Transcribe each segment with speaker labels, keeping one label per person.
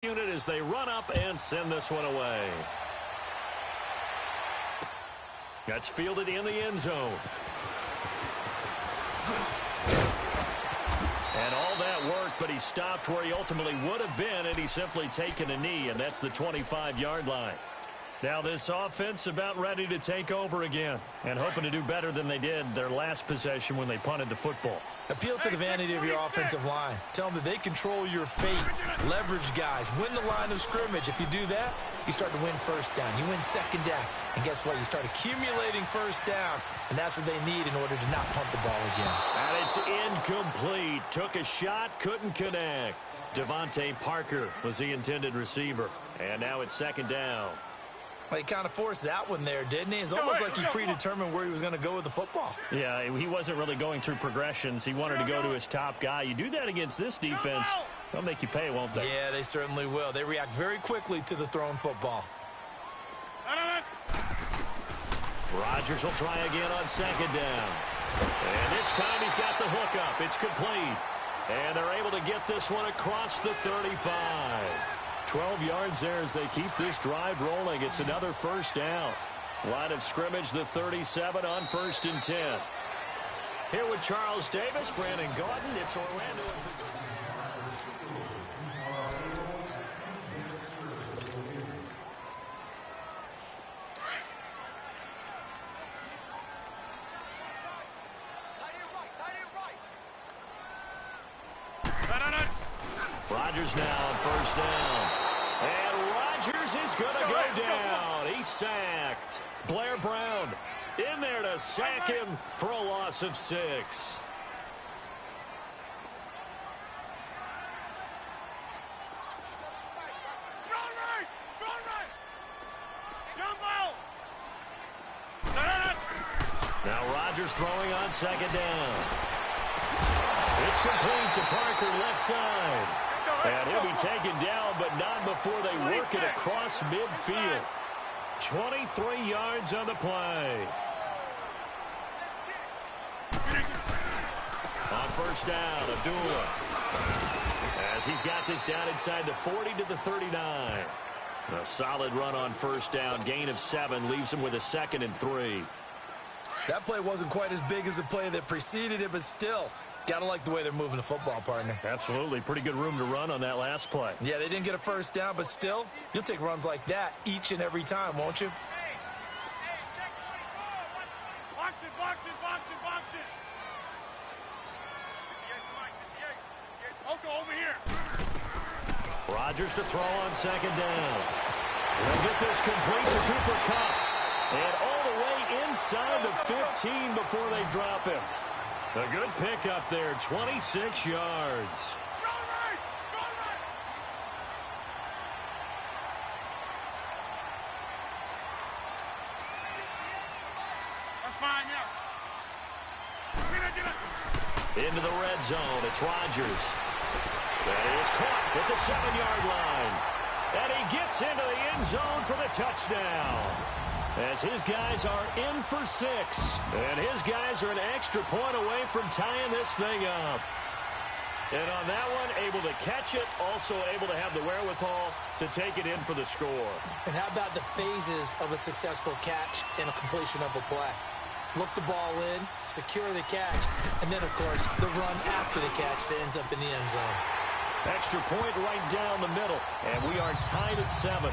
Speaker 1: unit as they run up and send this one away. That's fielded in the end zone. And all that work, but he stopped where he ultimately would have been, and he's simply taken a knee, and that's the 25-yard line. Now this offense about ready to take over again and hoping to do better than they did their last possession when they punted the football.
Speaker 2: Appeal to the vanity of your offensive line. Tell them that they control your fate. Leverage guys. Win the line of scrimmage. If you do that, you start to win first down. You win second down. And guess what? You start accumulating first downs. And that's what they need in order to not punt the ball again.
Speaker 1: And it's incomplete. Took a shot, couldn't connect. Devontae Parker was the intended receiver. And now it's second down.
Speaker 2: Well, he kind of forced that one there, didn't he? It's almost like he predetermined where he was going to go with the football.
Speaker 1: Yeah, he wasn't really going through progressions. He wanted to go to his top guy. You do that against this defense, they'll make you pay, won't they?
Speaker 2: Yeah, they certainly will. They react very quickly to the thrown football.
Speaker 1: Rodgers will try again on second down. And this time he's got the hook up. It's complete. And they're able to get this one across the 35. 12 yards there as they keep this drive rolling. It's another first down. Line of scrimmage, the 37 on 1st and 10. Here with Charles Davis, Brandon Gordon. It's Orlando. Rodgers now on first down. And Rodgers is going to go down. He's sacked. Blair Brown in there to sack him for a loss of 6. Now Rodgers throwing on second down. It's complete to Parker, left side. And he'll be taken down, but not before they work it across midfield. 23 yards on the play. On first down, Abdullah. As he's got this down inside the 40 to the 39. A solid run on first down. Gain of 7 leaves him with a 2nd and 3.
Speaker 2: That play wasn't quite as big as the play that preceded it, but still. Gotta like the way they're moving the football, partner.
Speaker 1: Absolutely. Pretty good room to run on that last play.
Speaker 2: Yeah, they didn't get a first down, but still, you'll take runs like that each and every time, won't you?
Speaker 3: Hey, check 24. Box it, box it, box it, box it. 58, Mike, 58. Over here.
Speaker 1: Rodgers to throw on second down. We'll get this complete to Cooper Kupp. And all the way inside the 15 before they drop him. A good pickup there, 26 yards.
Speaker 3: That's fine now.
Speaker 1: Into the red zone, it's Rodgers. That is caught at the 7-yard line. And he gets into the end zone for the touchdown. As his guys are in for 6. And his guys are an extra point away from tying this thing up. And on that one, able to catch it, also able to have the wherewithal to take it in for the score.
Speaker 2: And how about the phases of a successful catch and a completion of a play? Look the ball in, secure the catch, and then, of course, the run after the catch that ends up in the end zone.
Speaker 1: Extra point right down the middle. And we are tied at 7.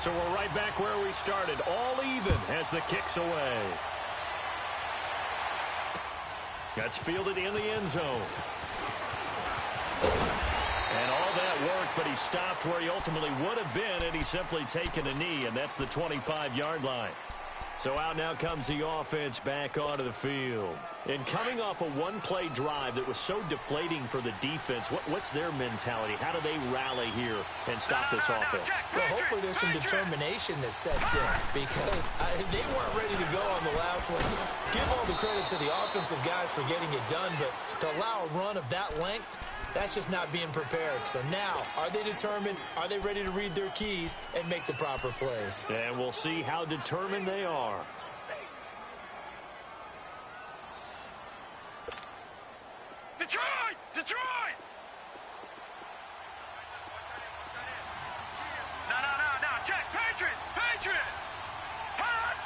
Speaker 1: So we're right back where we started, all even as the kick's away. That's fielded in the end zone. And all that work, but he stopped where he ultimately would have been, and he's simply taken a knee, and that's the 25-yard line. So out now comes the offense back onto the field. And coming off a one-play drive that was so deflating for the defense, what's their mentality? How do they rally here and stop this offense?
Speaker 2: Well, hopefully there's some determination that sets in because they weren't ready to go on the last one. Give all the credit to the offensive guys for getting it done, but to allow a run of that length, that's just not being prepared. So now, are they determined? Are they ready to read their keys and make the proper plays?
Speaker 1: And we'll see how determined they are.
Speaker 3: Detroit! Detroit! No, check. Patriot! Hot!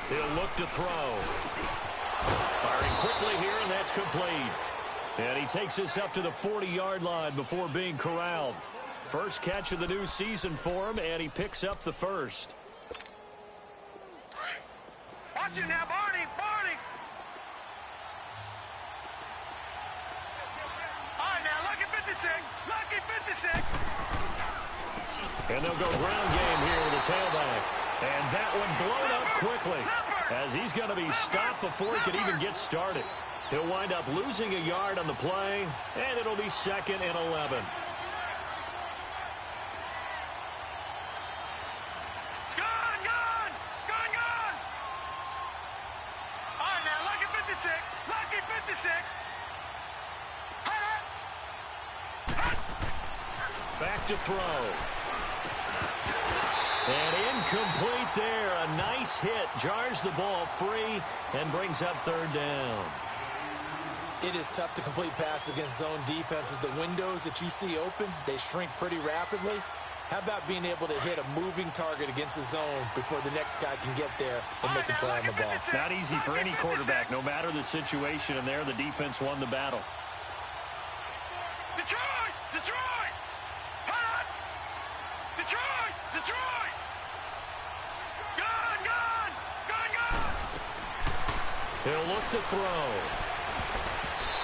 Speaker 1: He'll look to throw. Firing quickly here, and that's complete. And he takes us up to the 40-yard line before being corralled. First catch of the new season for him, and he picks up the first.
Speaker 3: Watch it now, Barney! All right, now, lucky 56!
Speaker 1: And they'll go ground game here with the tailback. And that one blown up quickly, as he's going to be stopped before he can even get started. He'll wind up losing a yard on the play, and it'll be 2nd and 11.
Speaker 3: Gone! All right, now, lucky 56!
Speaker 1: Back to throw. And incomplete there. A nice hit. Jars the ball free and brings up 3rd down.
Speaker 2: It is tough to complete passes against zone defenses. The windows that you see open, they shrink pretty rapidly. How about being able to hit a moving target against a zone before the next guy can get there and make a play on the ball?
Speaker 1: Not easy for any quarterback, no matter the situation, and there the defense won the battle.
Speaker 3: Detroit! Hot! Detroit! Gone!
Speaker 1: He'll look to throw.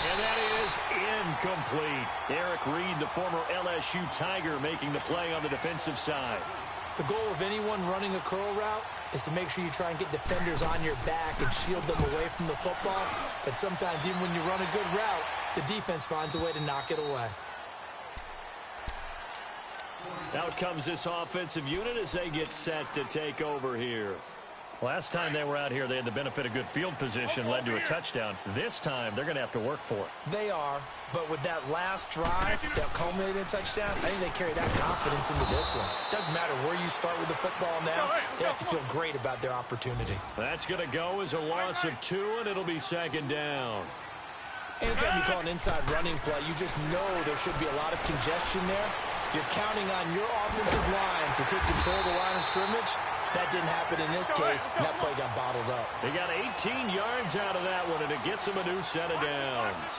Speaker 1: And that is incomplete. Eric Reed, the former LSU Tiger, making the play on the defensive side.
Speaker 2: The goal of anyone running a curl route is to make sure you try and get defenders on your back and shield them away from the football. But sometimes even when you run a good route, the defense finds a way to knock it away.
Speaker 1: Out comes this offensive unit as they get set to take over here. Last time they were out here, they had the benefit of good field position, led to a touchdown. This time, they're going to have to work for it.
Speaker 2: They are, but with that last drive that culminated in a touchdown, I think they carry that confidence into this one. Doesn't matter where you start with the football now, they have to feel great about their opportunity.
Speaker 1: That's going to go as a loss of 2, and it'll be 2nd down.
Speaker 2: Anytime you call an inside running play, you just know there should be a lot of congestion there. You're counting on your offensive line to take control of the line of scrimmage. That didn't happen in this case, and that play got bottled up.
Speaker 1: They got 18 yards out of that one, and it gets them a new set of downs.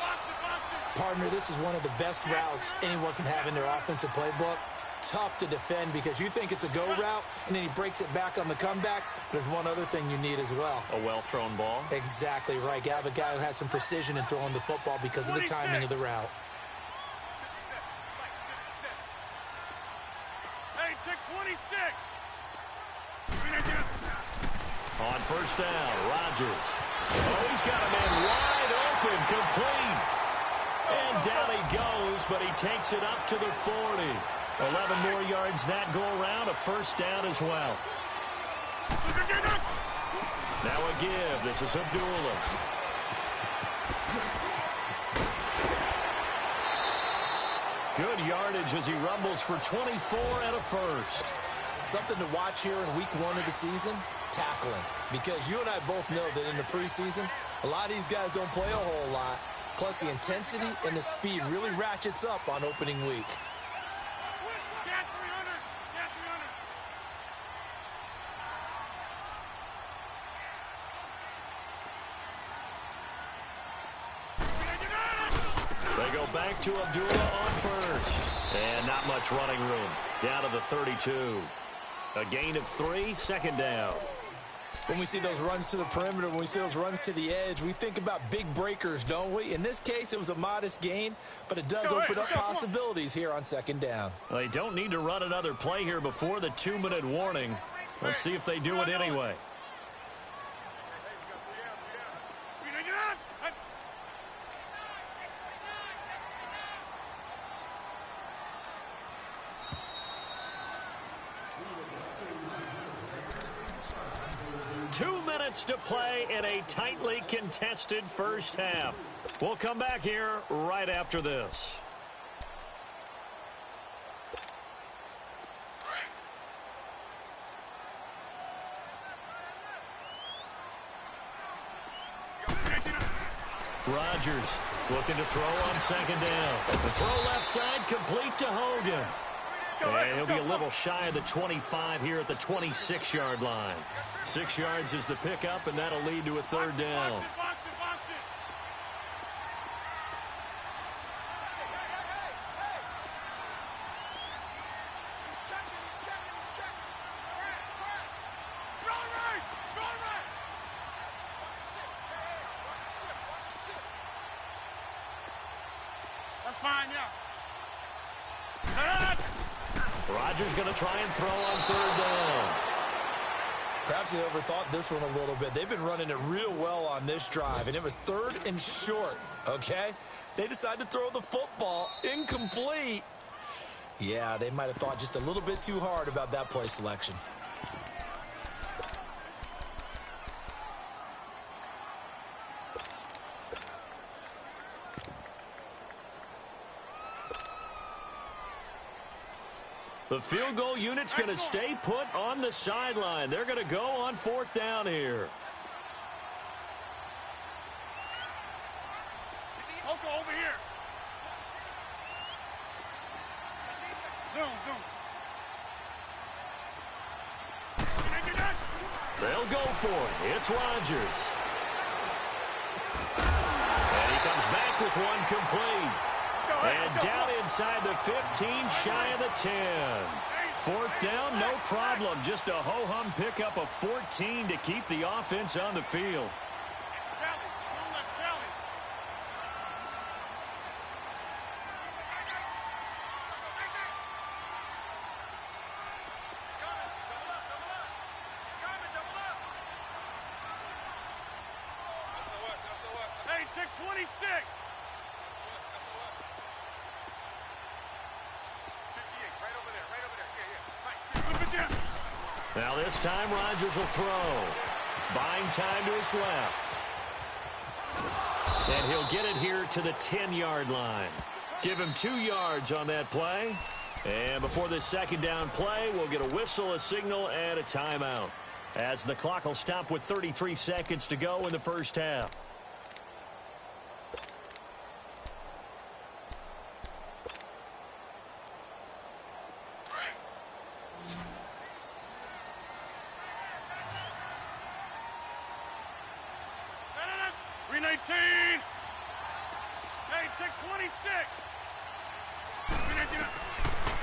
Speaker 2: Partner, this is one of the best routes anyone can have in their offensive playbook. Tough to defend because you think it's a go route, and then he breaks it back on the comeback. There's one other thing you need as well.
Speaker 1: A well-thrown ball.
Speaker 2: Exactly right. You have a guy who has some precision in throwing the football because of the timing of the route.
Speaker 3: Hey, check 26!
Speaker 1: On 1st down, Rodgers. Oh, he's got a man wide open, complete. And down he goes, but he takes it up to the 40. 11 more yards that go around, a 1st down as well. Now a give. This is Abdullah. Good yardage as he rumbles for 24 and a 1st.
Speaker 2: Something to watch here in week 1 of the season, tackling. Because you and I both know that in the preseason, a lot of these guys don't play a whole lot. Plus, the intensity and the speed really ratchets up on opening week.
Speaker 1: They go back to Abdullah on 1st. And not much running room. Down to the 32. A gain of 3, 2nd down.
Speaker 2: When we see those runs to the perimeter, when we see those runs to the edge, we think about big breakers, don't we? In this case, it was a modest gain, but it does open up possibilities here on 2nd down.
Speaker 1: Well, they don't need to run another play here before the 2-minute warning. Let's see if they do it anyway. To play in a tightly contested first half. We'll come back here right after this. Rodgers looking to throw on second down. The throw left side complete to Hogan. And he'll be a little shy of the 25 here at the 26-yard line. 6 yards is the pickup, and that'll lead to a third down.
Speaker 3: That's fine, yeah.
Speaker 1: Rodgers going to try and throw on third down.
Speaker 2: Perhaps they overthought this one a little bit. They've been running it real well on this drive, and it was third and short, okay? They decided to throw the football incomplete. Yeah, they might have thought just a little bit too hard about that play selection.
Speaker 1: The field goal unit's going to stay put on the sideline. They're going to go on fourth down here.
Speaker 3: Coco, over here. Zoom.
Speaker 1: They'll go for it. It's Rodgers. And he comes back with one complete. And down inside the 15, shy of the 10. Fourth down, no problem. Just a ho-hum pickup of 14 to keep the offense on the field.
Speaker 3: Hey, check 26.
Speaker 1: Now this time Rodgers will throw. Buying time to his left. And he'll get it here to the 10-yard line. Give him 2 yards on that play. And before this second down play, we'll get a whistle, a signal, and a timeout, as the clock will stop with 33 seconds to go in the first half.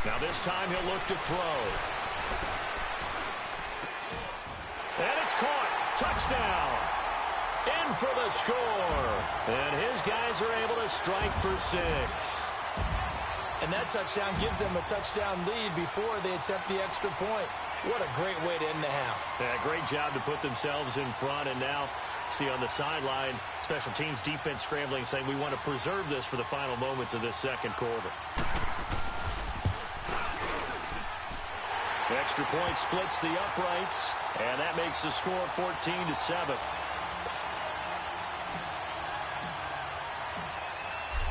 Speaker 1: Now this time he'll look to throw. And it's caught. Touchdown. In for the score. And his guys are able to strike for 6.
Speaker 2: And that touchdown gives them a touchdown lead before they attempt the extra point. What a great way to end the half.
Speaker 1: Yeah, great job to put themselves in front. And now, see on the sideline, special teams defense scrambling, saying we want to preserve this for the final moments of this second quarter. Extra point splits the uprights, and that makes the score 14-7.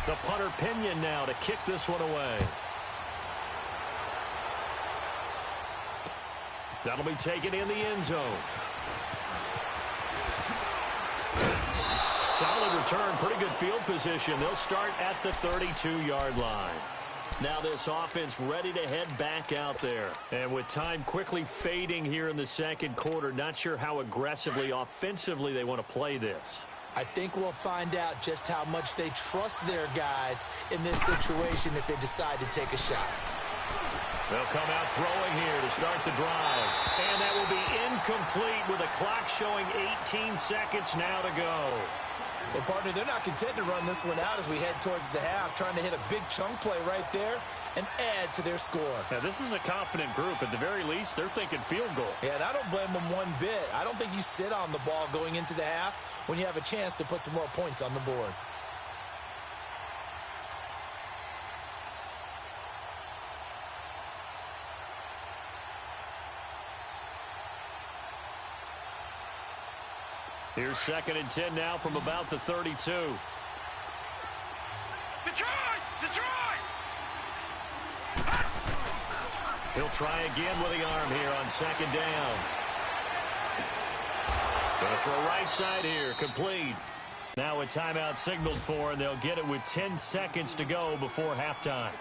Speaker 1: The punter Pinion now to kick this one away. That'll be taken in the end zone. Solid return, pretty good field position. They'll start at the 32-yard line. Now this offense ready to head back out there. And with time quickly fading here in the second quarter, not sure how aggressively, offensively they want to play this.
Speaker 2: I think we'll find out just how much they trust their guys in this situation if they decide to take a shot.
Speaker 1: They'll come out throwing here to start the drive. And that will be incomplete with a clock showing 18 seconds now to go.
Speaker 2: Well, partner, they're not content to run this one out as we head towards the half, trying to hit a big chunk play right there and add to their score.
Speaker 1: Now, this is a confident group. At the very least, they're thinking field goal.
Speaker 2: Yeah, and I don't blame them one bit. I don't think you sit on the ball going into the half when you have a chance to put some more points on the board.
Speaker 1: Here's 2nd and 10 now from about the 32. He'll try again with the arm here on second down. Going to throw right side here, complete. Now a timeout signaled for, and they'll get it with 10 seconds to go before halftime.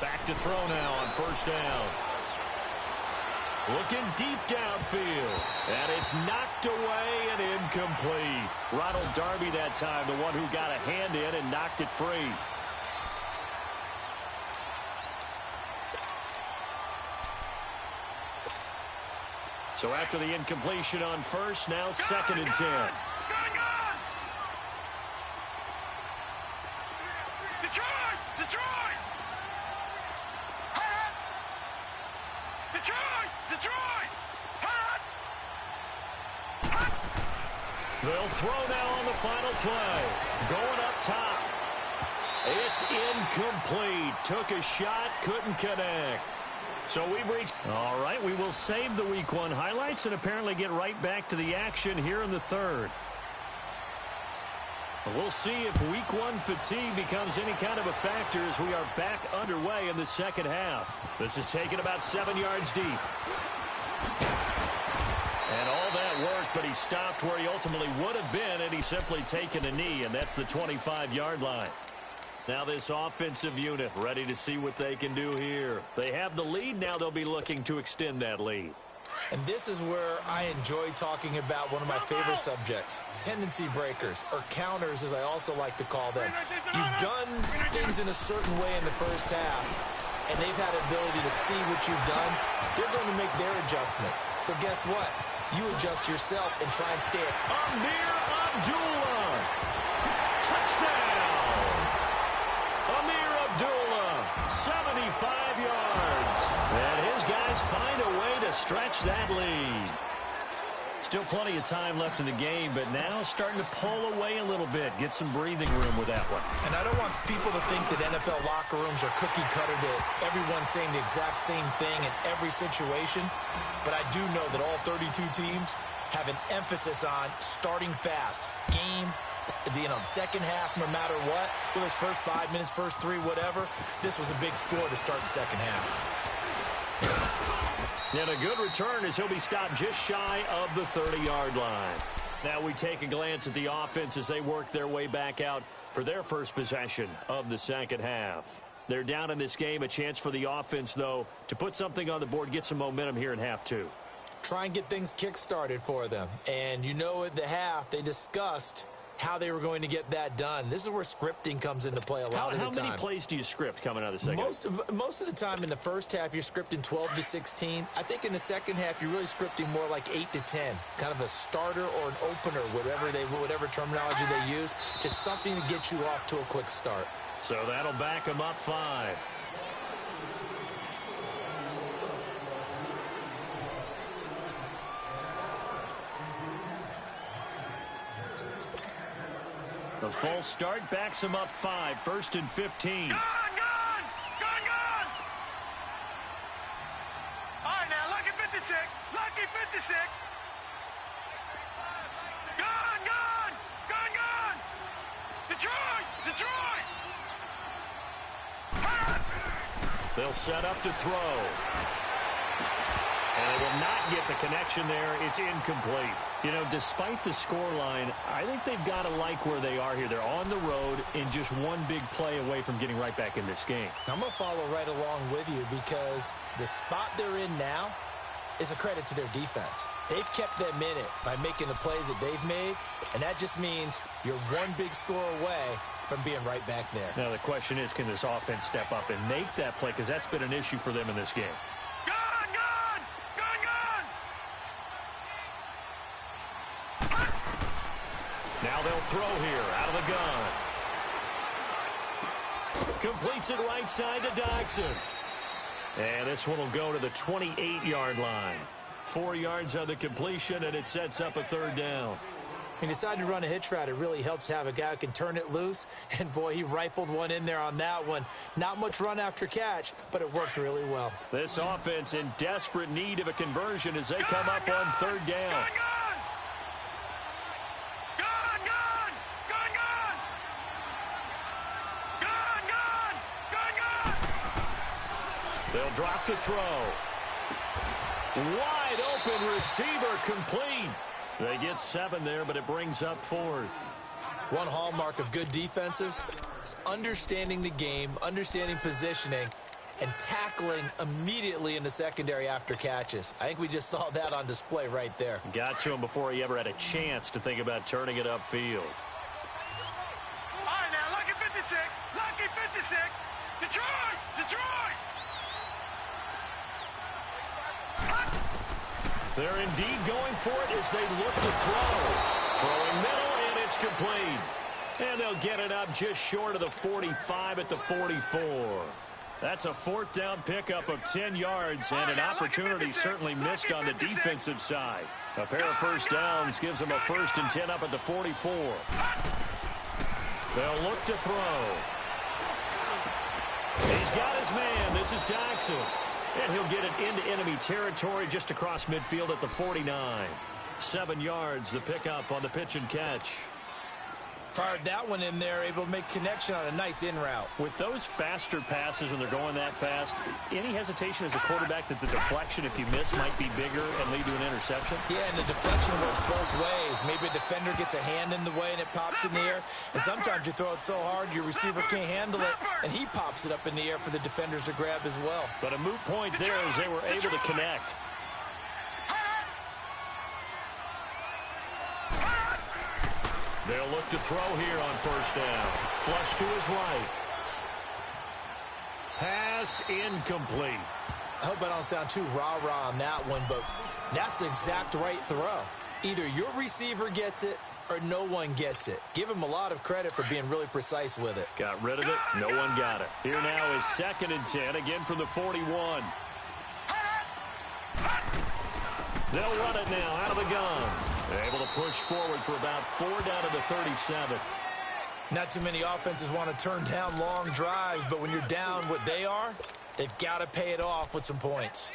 Speaker 1: Back to throw now on first down. Looking deep downfield. And it's knocked away and incomplete. Ronald Darby that time, the one who got a hand in and knocked it free. So after the incompletion on first, now second and 10. They'll throw now on the final play. Going up top. It's incomplete. Took a shot, couldn't connect. So we've reached... All right, we will save the Week 1 highlights and apparently get right back to the action here in the third. We'll see if Week 1 fatigue becomes any kind of a factor as we are back underway in the second half. This is taken about 7 yards deep. And all that worked, but he stopped where he ultimately would have been had he simply taken a knee, and that's the 25-yard line. Now this offensive unit ready to see what they can do here. They have the lead. Now they'll be looking to extend that lead.
Speaker 2: And this is where I enjoy talking about one of my favorite subjects, tendency breakers, or counters as I also like to call them. You've done things in a certain way in the first half, and they've had the ability to see what you've done. They're going to make their adjustments. So guess what? You adjust yourself and try and stay at
Speaker 1: Amir Abdullah. Touchdown. Amir Abdullah, 75 yards. And his guys find a way to stretch that lead. Still plenty of time left in the game, but now starting to pull away a little bit. Get some breathing room with that one.
Speaker 2: And I don't want people to think that NFL locker rooms are cookie cutter, that everyone's saying the exact same thing in every situation. But I do know that all 32 teams have an emphasis on starting fast. Game, second half, no matter what. Well, his first 5 minutes, first 3, whatever. This was a big score to start the second half.
Speaker 1: And a good return as he'll be stopped just shy of the 30-yard line. Now we take a glance at the offense as they work their way back out for their first possession of the second half. They're down in this game. A chance for the offense, though, to put something on the board, get some momentum here in half two.
Speaker 2: Try and get things kick-started for them. And you know at the half, they discussed how they were going to get that done. This is where scripting comes into play a lot of the time.
Speaker 1: How many plays do you script coming out of the second?
Speaker 2: Most of the time in the first half, you're scripting 12 to 16. I think in the second half, you're really scripting more like 8 to 10. Kind of a starter or an opener, whatever terminology they use. Just something to get you off to a quick start.
Speaker 1: So that'll back them up 5. The false start backs him up 5. 1st and 15.
Speaker 3: Gone! All right, now, lucky 56. Lucky 56. Gone! Detroit!
Speaker 1: They'll set up to throw. And they will not get the connection there. It's incomplete. You know, despite the scoreline, I think they've got to like where they are here. They're on the road and just one big play away from getting right back in this game.
Speaker 2: I'm going to follow right along with you because the spot they're in now is a credit to their defense. They've kept them in it by making the plays that they've made, and that just means you're one big score away from being right back there.
Speaker 1: Now, the question is, can this offense step up and make that play? Because that's been an issue for them in this game. Now they'll throw here out of the gun. Completes it right side to Dodson. And this one will go to the 28-yard line. 4 yards on the completion, and it sets up a third down.
Speaker 2: He decided to run a hitch route. It really helps to have a guy who can turn it loose. And, boy, he rifled one in there on that one. Not much run after catch, but it worked really well.
Speaker 1: This offense in desperate need of a conversion as they come up on third down. They'll drop the throw. Wide open receiver complete. They get 7 there, but it brings up 4th.
Speaker 2: One hallmark of good defenses is understanding the game, understanding positioning, and tackling immediately in the secondary after catches. I think we just saw that on display right there.
Speaker 1: Got to him before he ever had a chance to think about turning it upfield.
Speaker 3: All right, now, lucky 56. Lucky 56. Detroit! Detroit!
Speaker 1: They're indeed going for it as they look to throw. Throwing middle, and it's complete. And they'll get it up just short of the 45 at the 44. That's a 4th down pickup of 10 yards, and an opportunity certainly missed on the defensive side. A pair of first downs gives them a 1st and 10 up at the 44. They'll look to throw. He's got his man. This is Jackson. And he'll get it into enemy territory just across midfield at the 49. 7 yards, the pickup on the pitch and catch.
Speaker 2: Fired that one in there, able to make connection on a nice in route.
Speaker 1: With those faster passes when they're going that fast, any hesitation as a quarterback that the deflection, if you miss, might be bigger and lead to an interception?
Speaker 2: Yeah, and the deflection works both ways. Maybe a defender gets a hand in the way and it pops in the air. And sometimes you throw it so hard your receiver can't handle it, and he pops it up in the air for the defenders to grab as well.
Speaker 1: But a moot point there as they were able to connect. They'll look to throw here on first down. Flush to his right. Pass incomplete.
Speaker 2: I hope I don't sound too rah-rah on that one, but that's the exact right throw. Either your receiver gets it or no one gets it. Give him a lot of credit for being really precise with it.
Speaker 1: Got rid of it. No one got it. Here now is 2nd and 10, again from the 41. They'll run it now out of the gun. They're able to push forward for about 4 down to the 37.
Speaker 2: Not too many offenses want to turn down long drives, but when you're down what they are, they've got to pay it off with some points.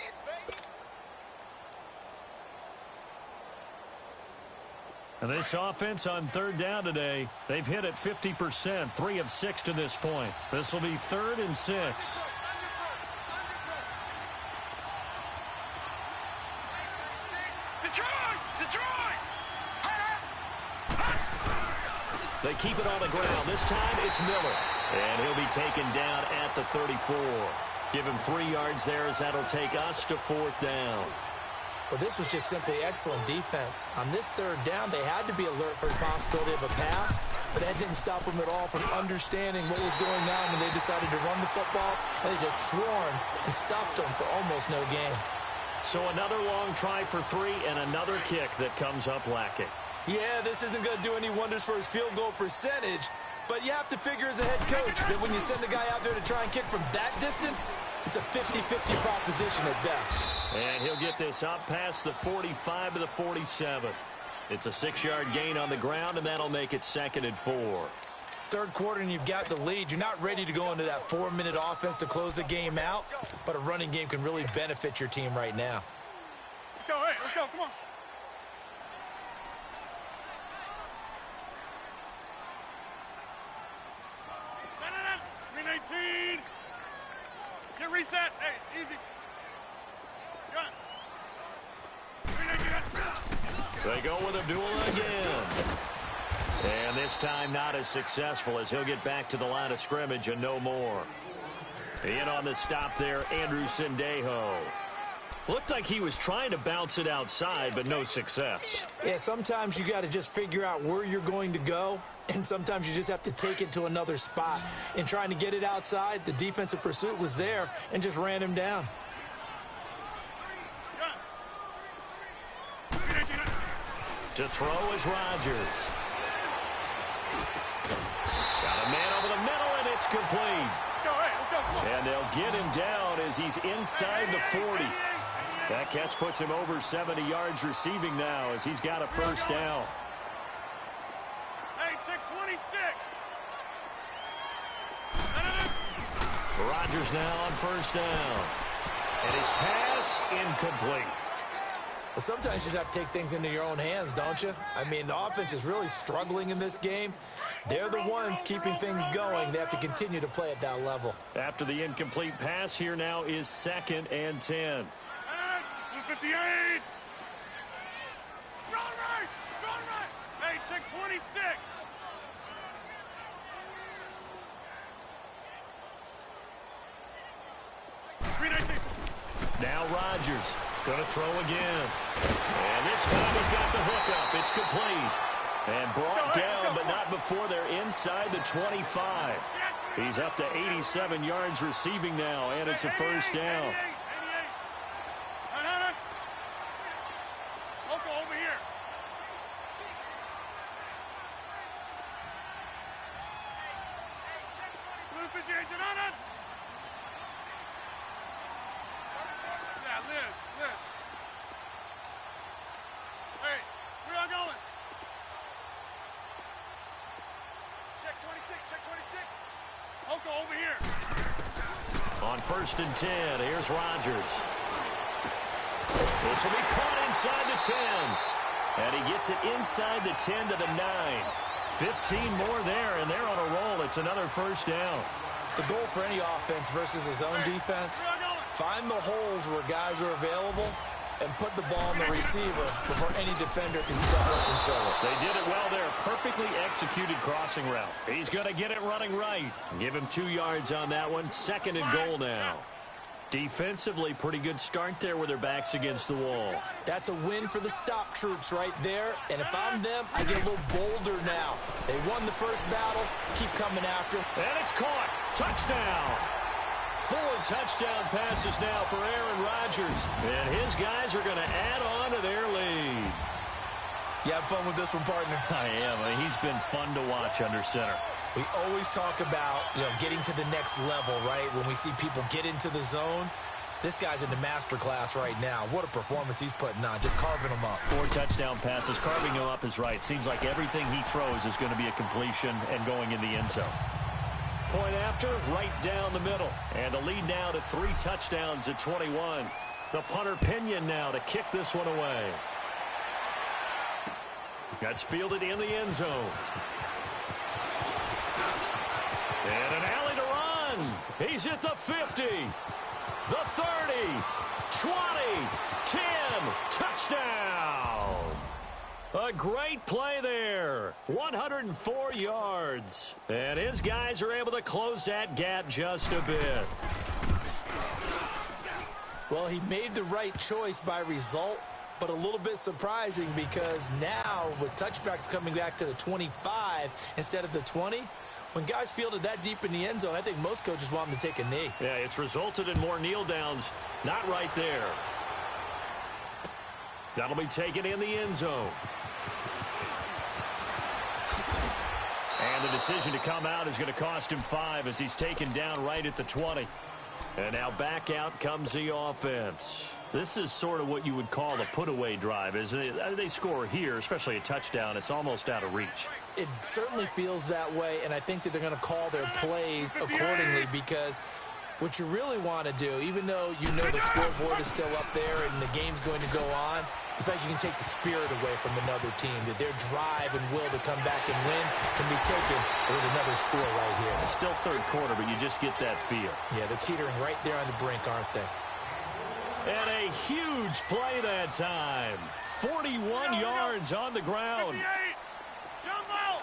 Speaker 1: And this offense on 3rd down today, they've hit it 50%, 3 of 6 to this point. This will be 3rd and 6. They keep it on the ground. This time it's Miller. And he'll be taken down at the 34. Give him 3 yards there as that'll take us to 4th down.
Speaker 2: Well, this was just simply excellent defense. On this 3rd down, they had to be alert for the possibility of a pass, but that didn't stop them at all from understanding what was going on when they decided to run the football, and they just swarmed and stopped them for almost no gain.
Speaker 1: So another long try for 3 and another kick that comes up lacking.
Speaker 2: Yeah, this isn't going to do any wonders for his field goal percentage, but you have to figure as a head coach that when you send a guy out there to try and kick from that distance, it's a 50-50 proposition at best.
Speaker 1: And he'll get this up past the 45 to the 47. It's a 6-yard gain on the ground, and that'll make it 2nd and 4.
Speaker 2: 3rd quarter, and you've got the lead. You're not ready to go into that 4-minute offense to close the game out, but a running game can really benefit your team right now.
Speaker 3: Let's go, hey, let's go, come on. No. 18. Get reset. Hey, easy.
Speaker 1: They go with a duel again. And this time not as successful as he'll get back to the line of scrimmage and no more. In on the stop there, Andrew Sendejo. Looked like he was trying to bounce it outside, but no success.
Speaker 2: Yeah, sometimes you got to just figure out where you're going to go, and sometimes you just have to take it to another spot. In trying to get it outside, the defensive pursuit was there and just ran him down.
Speaker 1: To throw is Rodgers. Got a man over the middle, and it's complete.
Speaker 3: Let's go, hey, let's go, come on.
Speaker 1: And they'll get him down as he's inside the 40. That catch puts him over 70 yards receiving now as he's got a first down.
Speaker 3: Hey, check 26.
Speaker 1: Rodgers now on first down. And his pass incomplete.
Speaker 2: Well, sometimes you just have to take things into your own hands, don't you? I mean, the offense is really struggling in this game. They're the ones keeping things going. They have to continue to play at that level.
Speaker 1: After the incomplete pass, here now is 2nd and 10.
Speaker 3: 58. Strong right. Strong right. Hey, check 26.
Speaker 1: Now Rodgers going to throw again. And this time he's got the hookup. It's complete. And brought down, but not before they're inside the 25. He's up to 87 yards receiving now, and it's a first down.
Speaker 3: Over here. Yeah, Liz. Hey, where y'all going? Check 26, check 26. Oko, over here.
Speaker 1: On 1st and 10, here's Rodgers. This will be caught inside the 10. And he gets it inside the 10 to the 9. 15 more there, and they're on a roll. It's another first down.
Speaker 2: The goal for any offense versus his own defense, find the holes where guys are available and put the ball in the receiver before any defender can step up and fill it.
Speaker 1: They did it well there. Perfectly executed crossing route. He's going to get it running right. Give him 2 yards on that one. 2nd and goal now. Defensively, pretty good start there with their backs against the wall.
Speaker 2: That's a win for the stop troops right there. And if I'm them, I get a little bolder now. They won the first battle. Keep coming after them.
Speaker 1: And it's caught. Touchdown. 4 touchdown passes now for Aaron Rodgers. And his guys are going to add on to their lead.
Speaker 2: You have fun with this one, partner?
Speaker 1: I am. He's been fun to watch under center.
Speaker 2: We always talk about, getting to the next level, right? When we see people get into the zone, this guy's in the master class right now. What a performance he's putting on, just carving them up.
Speaker 1: 4 touchdown passes. Carving him up is right. Seems like everything he throws is going to be a completion and going in the end zone. Point after, right down the middle. And the lead now to 3 touchdowns at 21. The punter Pinion now to kick this one away. That's fielded in the end zone. And an alley to run. He's at the 50, the 30, 20, 10, touchdown. A great play there. 104 yards. And his guys are able to close that gap just a bit.
Speaker 2: Well, he made the right choice by result, but a little bit surprising because now with touchbacks coming back to the 25 instead of the 20, when guys fielded that deep in the end zone, I think most coaches want them to take a knee.
Speaker 1: Yeah, it's resulted in more kneel downs. Not right there. That'll be taken in the end zone. And the decision to come out is going to cost him 5 as he's taken down right at the 20. And now back out comes the offense. This is sort of what you would call a put-away drive, isn't it? They score here, especially a touchdown. It's almost out of reach.
Speaker 2: It certainly feels that way, and I think that they're going to call their plays accordingly because what you really want to do, even though you know the scoreboard is still up there and the game's going to go on, in fact, you can take the spirit away from another team, that their drive and will to come back and win can be taken with another score right here.
Speaker 1: It's still third quarter, but you just get that feel.
Speaker 2: Yeah, they're teetering right there on the brink, aren't they?
Speaker 1: And a huge play that time. 41 yards on the ground.
Speaker 3: 58. Jumbo.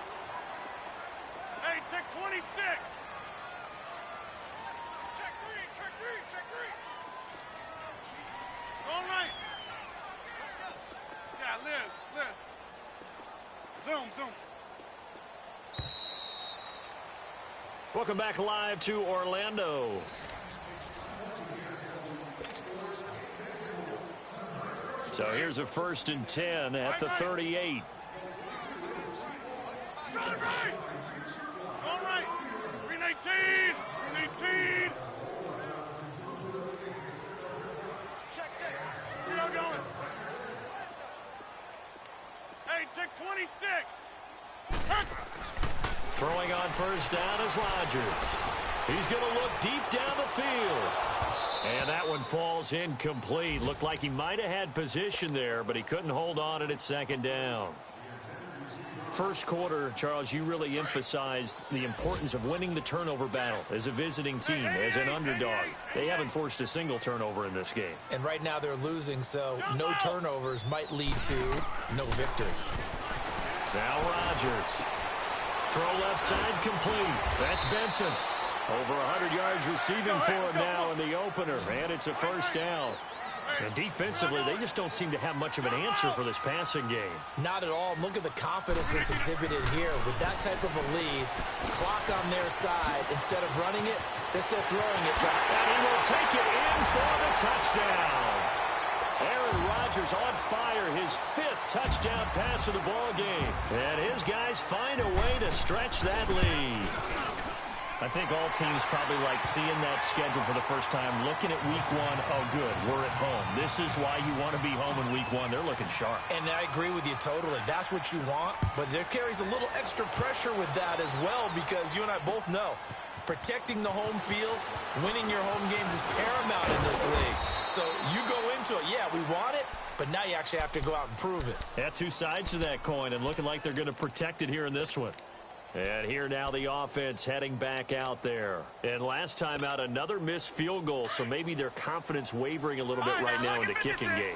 Speaker 3: Hey, check 26. Check 3. All right. Yeah, Liz. Zoom.
Speaker 1: Welcome back live to Orlando. So here's a 1st and 10 at the 38.
Speaker 3: All right. Green 18. Check. check 26.
Speaker 1: Throwing on first down is Rodgers. He's going to look deep down the field. And that one falls incomplete. Looked like he might have had position there, but he couldn't hold on at second down. First quarter, Charles, you really emphasized the importance of winning the turnover battle as a visiting team, as an underdog. They haven't forced a single turnover in this game.
Speaker 2: And right now they're losing, so no turnovers might lead to no victory.
Speaker 1: Now Rodgers. Throw left side complete. That's Benson. Over 100 yards receiving for him now in the opener, and it's a first down. And defensively, they just don't seem to have much of an answer for this passing game.
Speaker 2: Not at all. Look at the confidence that's exhibited here. With that type of a lead, clock on their side, instead of running it, they're still throwing it.
Speaker 1: And he will take it in for the touchdown. Aaron Rodgers on fire, his 5th touchdown pass of the ball game. And his guys find a way to stretch that lead. I think all teams probably like seeing that schedule for the first time, looking at week 1. Oh, good, we're at home. This is why you want to be home in week 1. They're looking sharp.
Speaker 2: And I agree with you totally. That's what you want, but there carries a little extra pressure with that as well, because you and I both know protecting the home field, winning your home games is paramount in this league. So you go into it, yeah, we want it, but now you actually have to go out and prove it.
Speaker 1: Yeah, two sides to that coin, and looking like they're going to protect it here in this one. And here now the offense heading back out there. And last time out, another missed field goal, so maybe their confidence wavering a little bit right now in the kicking game.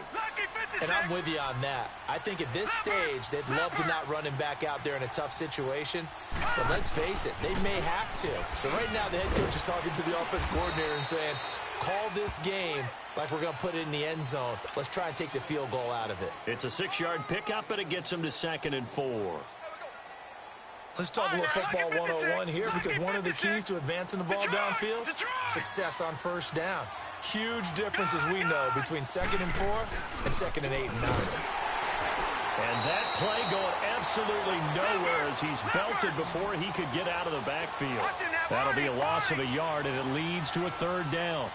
Speaker 2: And I'm with you on that. I think at this stage, they'd love to not run him back out there in a tough situation. But let's face it, they may have to. So right now, the head coach is talking to the offense coordinator and saying, call this game like we're going to put it in the end zone. Let's try and take the field goal out of it.
Speaker 1: It's a 6-yard pickup, and it gets them to 2nd and 4.
Speaker 2: Let's talk a little football 101 here, because one of the keys to advancing the ball downfield, success on first down. Huge difference, as we know, between 2nd and 4 and 2nd and 8 and 9.
Speaker 1: And that play going absolutely nowhere as he's belted before he could get out of the backfield. That'll be a loss of a yard, and it leads to a 3rd down.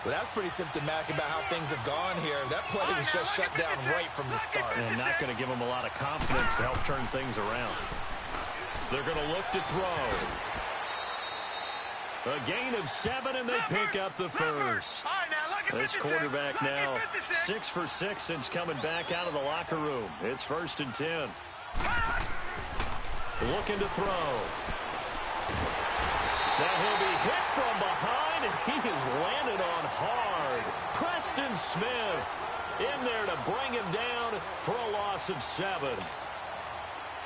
Speaker 2: Well, that's pretty symptomatic about how things have gone here. That play was just shut down right from the start.
Speaker 1: And not going to give him a lot of confidence to help turn things around. They're going to look to throw. A gain of 7, and they pick up the first. This quarterback now 6 for 6 since coming back out of the locker room. It's 1st and 10. Looking to throw. Now he'll be hit from behind, and he is landed on hard. Preston Smith in there to bring him down for a loss of 7.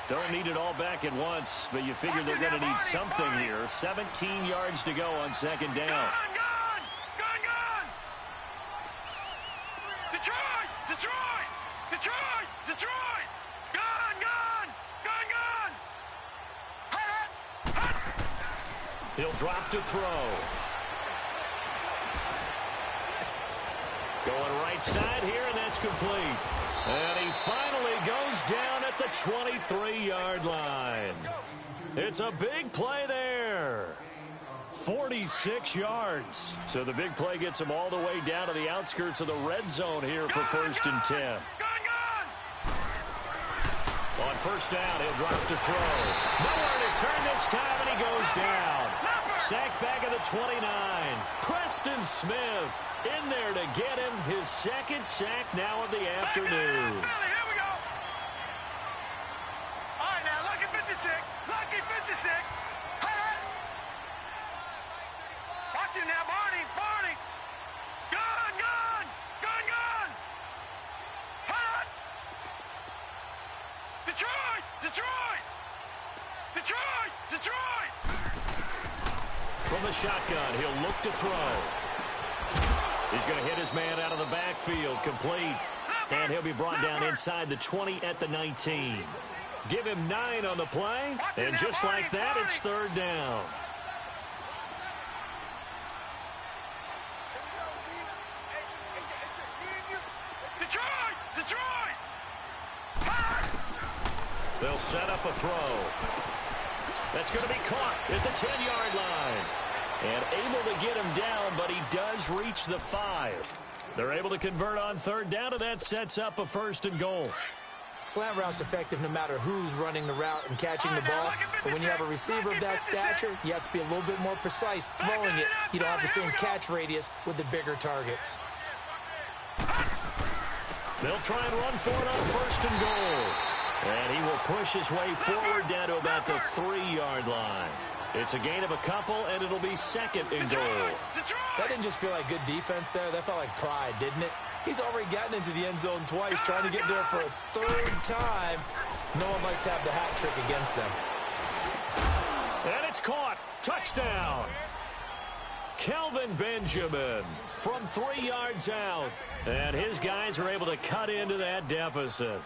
Speaker 1: Don't need it all back at once, but you figure they're going to need something here. 17 yards to go on 2nd down.
Speaker 3: Gone! Detroit! Gone!
Speaker 1: He'll drop to throw. Going right side here, and that's complete. And he finally goes down at the 23-yard line. It's a big play there. 46 yards. So the big play gets him all the way down to the outskirts of the red zone here for 1st and 10. On 1st down, he'll drop to throw. Nowhere to turn this time, and he goes down. Sacked back at the 29. Preston Smith in there to get him his 2nd sack now of the afternoon.
Speaker 3: Here we go. All right, now, lucky 56. Lucky 56. Watch it now, Barney. Gone. Hot. Detroit.
Speaker 1: From the shotgun, he'll look to throw. He's going to hit his man out of the backfield, complete. And he'll be brought down inside the 20 at the 19. Give him 9 on the play, and just like that, it's 3rd down.
Speaker 3: Detroit!
Speaker 1: They'll set up a throw. That's going to be caught at the 10-yard line. And able to get him down, but he does reach the 5. They're able to convert on 3rd down, and that sets up a 1st and goal.
Speaker 2: Slant route's effective no matter who's running the route and catching the ball. But when you have a receiver of that stature, you have to be a little bit more precise throwing it. You don't have the same catch radius with the bigger targets.
Speaker 1: They'll try and run for it on first and goal. And he will push his way forward down to about the 3-yard line. It's a gain of a couple, and it'll be second and goal.
Speaker 2: That didn't just feel like good defense there. That felt like pride, didn't it? He's already gotten into the end zone twice, trying to get there for a third time. No one likes to have the hat trick against them.
Speaker 1: And it's caught. Touchdown. Kelvin Benjamin from 3 yards out. And his guys are able to cut into that deficit.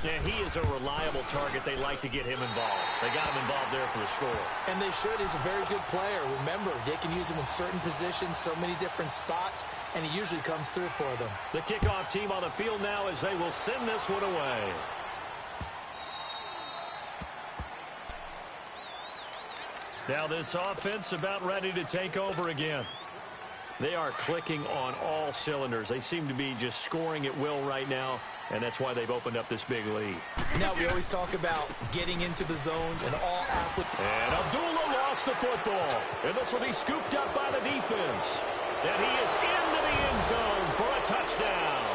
Speaker 1: Yeah, he is a reliable target. They like to get him involved. They got him involved there for the score.
Speaker 2: And they should. He's a very good player. Remember, they can use him in certain positions, so many different spots, and he usually comes through for them.
Speaker 1: The kickoff team on the field now as they will send this one away. Now this offense about ready to take over again. They are clicking on all cylinders. They seem to be just scoring at will right now, and that's why they've opened up this big lead.
Speaker 2: Now we always talk about getting into the zone and all athletes.
Speaker 1: And Abdullah lost the football, and this will be scooped up by the defense. And he is into the end zone for a touchdown.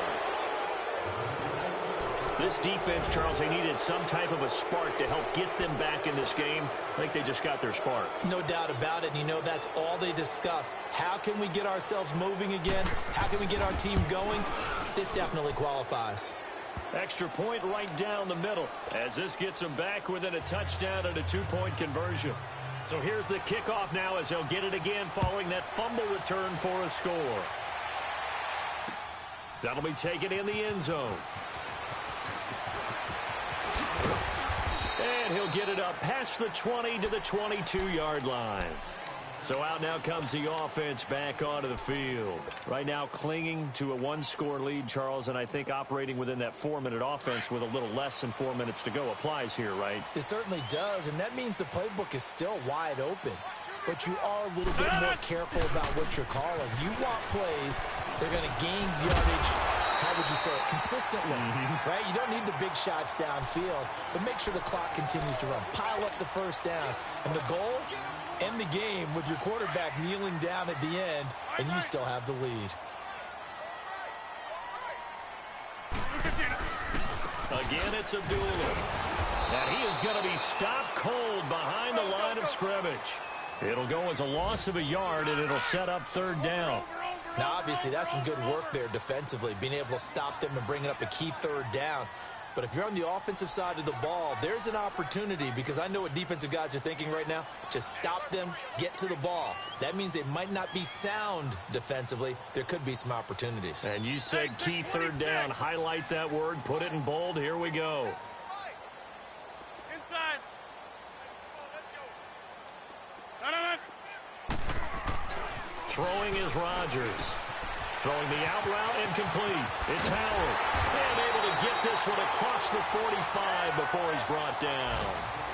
Speaker 1: This defense, Charles, they needed some type of a spark to help get them back in this game. I think they just got their spark.
Speaker 2: No doubt about it. And you know, that's all they discussed. How can we get ourselves moving again? How can we get our team going? This definitely qualifies.
Speaker 1: Extra point right down the middle as this gets them back within a touchdown and a 2-point conversion. So here's the kickoff now as they'll get it again following that fumble return for a score. That'll be taken in the end zone. And he'll get it up past the 20 to the 22-yard line. So out now comes the offense back onto the field. Right now clinging to a 1-score lead, Charles, and I think operating within that 4-minute offense with a little less than 4 minutes to go applies here, right?
Speaker 2: It certainly does, and that means the playbook is still wide open. But you are a little bit more careful about what you're calling. You want plays, they're going to gain yardage, how would you say it, consistently, right? You don't need the big shots downfield, but make sure the clock continues to run. Pile up the first downs. And the goal, end the game with your quarterback kneeling down at the end, and you still have the lead.
Speaker 1: Again, it's Abdullah. And he is going to be stopped cold behind the line of scrimmage. It'll go as a loss of a yard, and it'll set up third down.
Speaker 2: Now, obviously, that's some good work there defensively, being able to stop them and bring it up a key third down. But if you're on the offensive side of the ball, there's an opportunity, because I know what defensive guys are thinking right now. Just stop them, get to the ball. That means they might not be sound defensively. There could be some opportunities.
Speaker 1: And you said key third down. Highlight that word, put it in bold. Here we go.
Speaker 3: Inside.
Speaker 1: Throwing is Rodgers. Throwing the out route incomplete. It's Howard. And able to get this one across the 45 before he's brought down.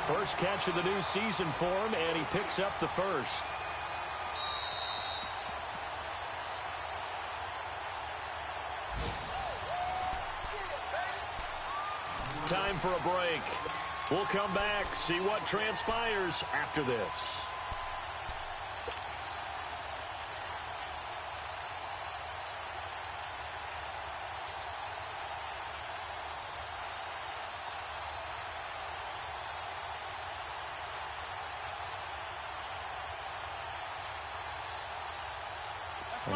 Speaker 1: First catch of the new season for him, and he picks up the first. Time for a break. We'll come back, see what transpires after this.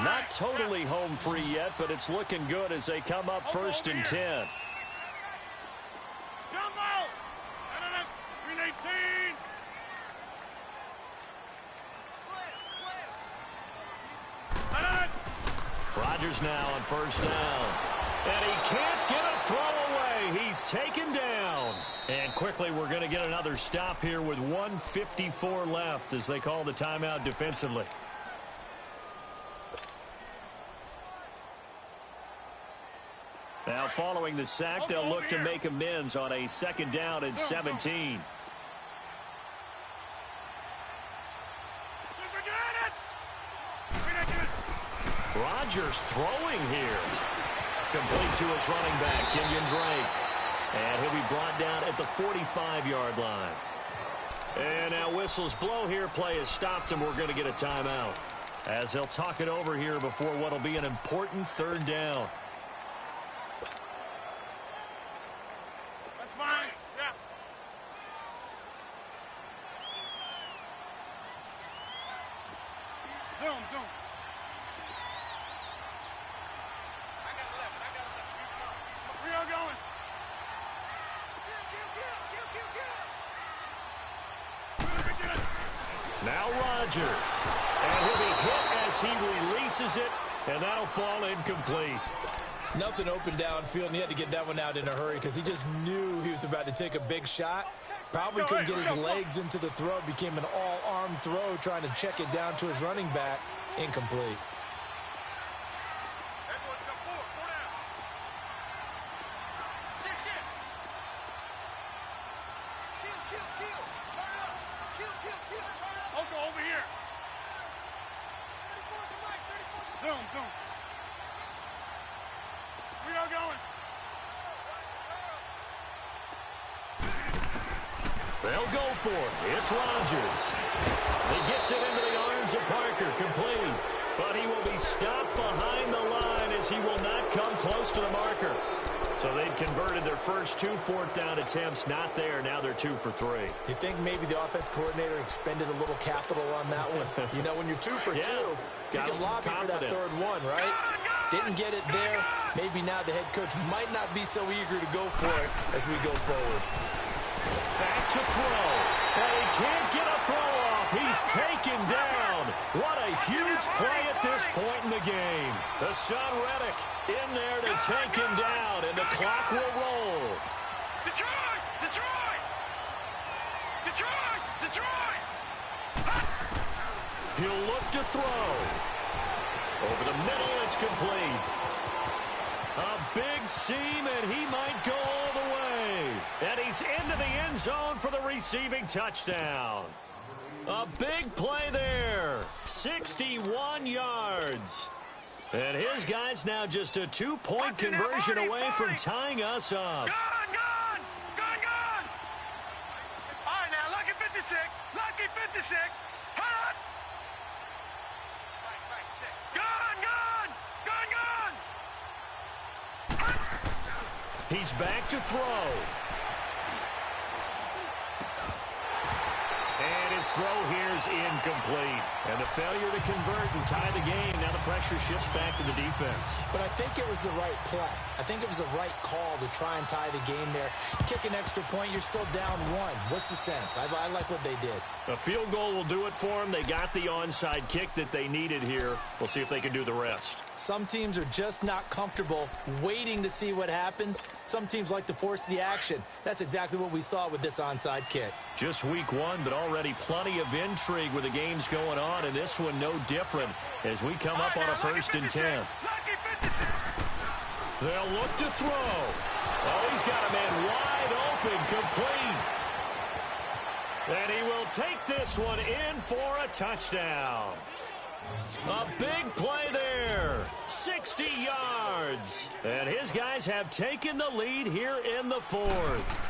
Speaker 1: Not totally home free yet, but it's looking good as they come up first and 10.
Speaker 3: Jumbo! 318!
Speaker 1: Rodgers now on first down. And he can't get a throw away. He's taken down. And quickly we're going to get another stop here with 1:54 left as they call the timeout defensively. Now following the sack, they'll look to make amends on a second down and 17. Rodgers throwing here. Complete to his running back, Kenyon Drake. And he'll be brought down at the 45-yard line. And now whistles blow here. Play has stopped, and we're going to get a timeout, as they'll talk it over here before what will be an important third down.
Speaker 3: That's fine. Yeah. Zoom, zoom. I got 11. Where y'all going?
Speaker 1: Now Rodgers. And he'll be hit as he releases it, and that'll fall incomplete.
Speaker 2: Nothing open downfield, and he had to get that one out in a hurry because he just knew he was about to take a big shot. Probably couldn't get his legs into the throw. Became an all-arm throw, trying to check it down to his running back. Incomplete.
Speaker 3: Over here. Zoom, zoom. Where y'all going?
Speaker 1: They'll go for it. It's Rodgers. He gets it into the arms of Parker, complete. But he will be stopped behind the line as he will not come close to the marker. So they'd converted their first 2 fourth-down attempts. Not there. Now they're 2 for 3.
Speaker 2: You think maybe the offense coordinator expended a little capital on that one? You know, when you're 2 for 2, you can lobby for that third one, right? Didn't get it there. Maybe now the head coach might not be so eager to go for it as we go forward.
Speaker 1: Back to throw. And he can't get a throw off. He's taken down. What a huge play at this point in the game. The son Reddick in there to take him down, and the clock will roll.
Speaker 3: Detroit! Detroit! Detroit! Detroit!
Speaker 1: He'll look to throw. Over the middle, it's complete. A big seam, and he might go all the way. And he's into the end zone for the receiving touchdown. A big play there. 61 yards. And his guy's now just a 2-point conversion away from tying us up.
Speaker 3: Gone! All right, now, lucky 56. Lucky 56. Hot! Gone!
Speaker 1: He's back to throw. And his throw here is incomplete. And the failure to convert and tie the game. Now the pressure shifts back to the defense.
Speaker 2: But I think it was the right play. I think it was the right call to try and tie the game there. Kick an extra point, you're still down 1. What's the sense? I like what they did.
Speaker 1: A field goal will do it for them. They got the onside kick that they needed here. We'll see if they can do the rest.
Speaker 2: Some teams are just not comfortable waiting to see what happens. Some teams like to force the action. That's exactly what we saw with this onside kick.
Speaker 1: Just week 1, but already plenty of intrigue with the games going on, and this one no different as we come up on a 1st and 10. They'll look to throw. Oh, he's got a man wide open, complete. And he will take this one in for a touchdown. A big play there. 60 yards. And his guys have taken the lead here in the 4th.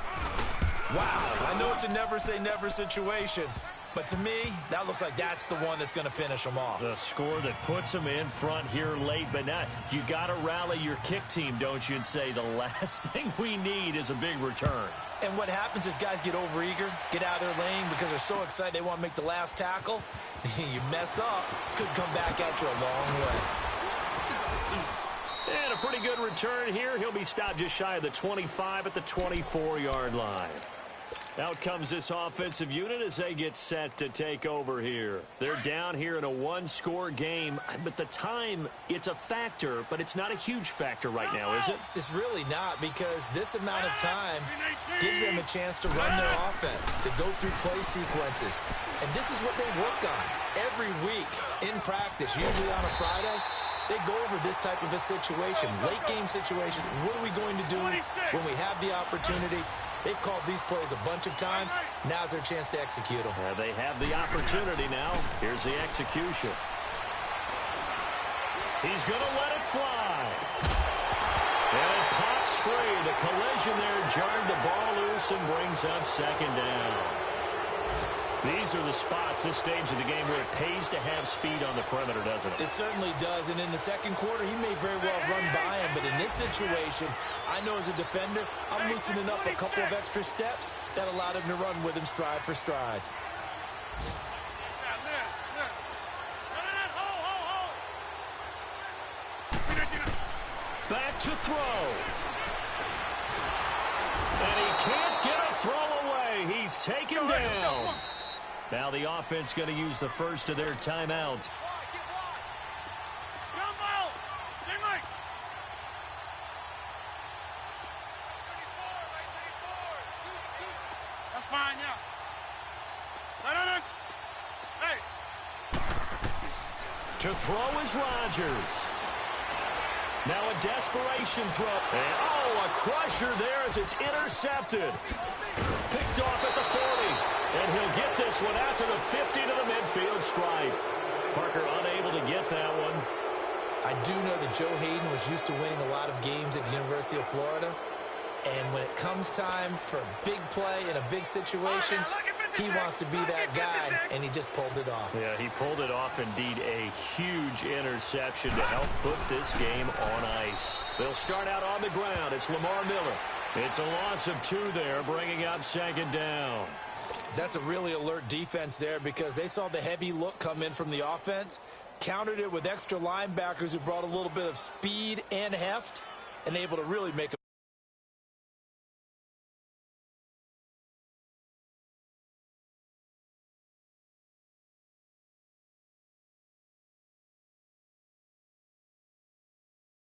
Speaker 2: Wow, I know it's a never-say-never situation, but to me, that looks like that's the one that's going to finish them off.
Speaker 1: The score that puts them in front here late, but now you got to rally your kick team, don't you, and say the last thing we need is a big return.
Speaker 2: And what happens is guys get overeager, get out of their lane because they're so excited they want to make the last tackle. You mess up, could come back at you a long way.
Speaker 1: And a pretty good return here. He'll be stopped just shy of the 25 at the 24-yard line. Out comes this offensive unit as they get set to take over here. They're down here in a 1-score game, but the time, it's a factor, but it's not a huge factor right now, is it?
Speaker 2: It's really not, because this amount of time gives them a chance to run their offense, to go through play sequences. And this is what they work on every week in practice, usually on a Friday. They go over this type of a situation, late-game situation. What are we going to do when we have the opportunity? They've called these plays a bunch of times. Now's their chance to execute them.
Speaker 1: They have the opportunity now. Here's the execution. He's going to let it fly. And it pops free. The collision there jarred the ball loose and brings up second down. These are the spots, this stage of the game, where it pays to have speed on the perimeter, doesn't it?
Speaker 2: It certainly does, and in the second quarter, he may very well run by him, but in this situation, I know as a defender, I'm loosening up a couple of extra steps that allowed him to run with him stride for stride.
Speaker 1: Back to throw. And he can't get a throw away. He's taken down. Now the offense going to use the first of their timeouts.
Speaker 3: That's fine, yeah. No. Hey.
Speaker 1: To throw is Rodgers. Now a desperation throw. And, a crusher there as it's intercepted. Picked off at the 40. And he'll get this one out to the 50 to the midfield stripe. Parker unable to get that one.
Speaker 2: I do know that Joe Hayden was used to winning a lot of games at the University of Florida. And when it comes time for a big play in a big situation, he wants to be that guy, and he just pulled it off.
Speaker 1: Yeah, he pulled it off. Indeed, a huge interception to help put this game on ice. They'll start out on the ground. It's Lamar Miller. It's a loss of 2 there, bringing up second down.
Speaker 2: That's a really alert defense there because they saw the heavy look come in from the offense, countered it with extra linebackers who brought a little bit of speed and heft, and able to really make a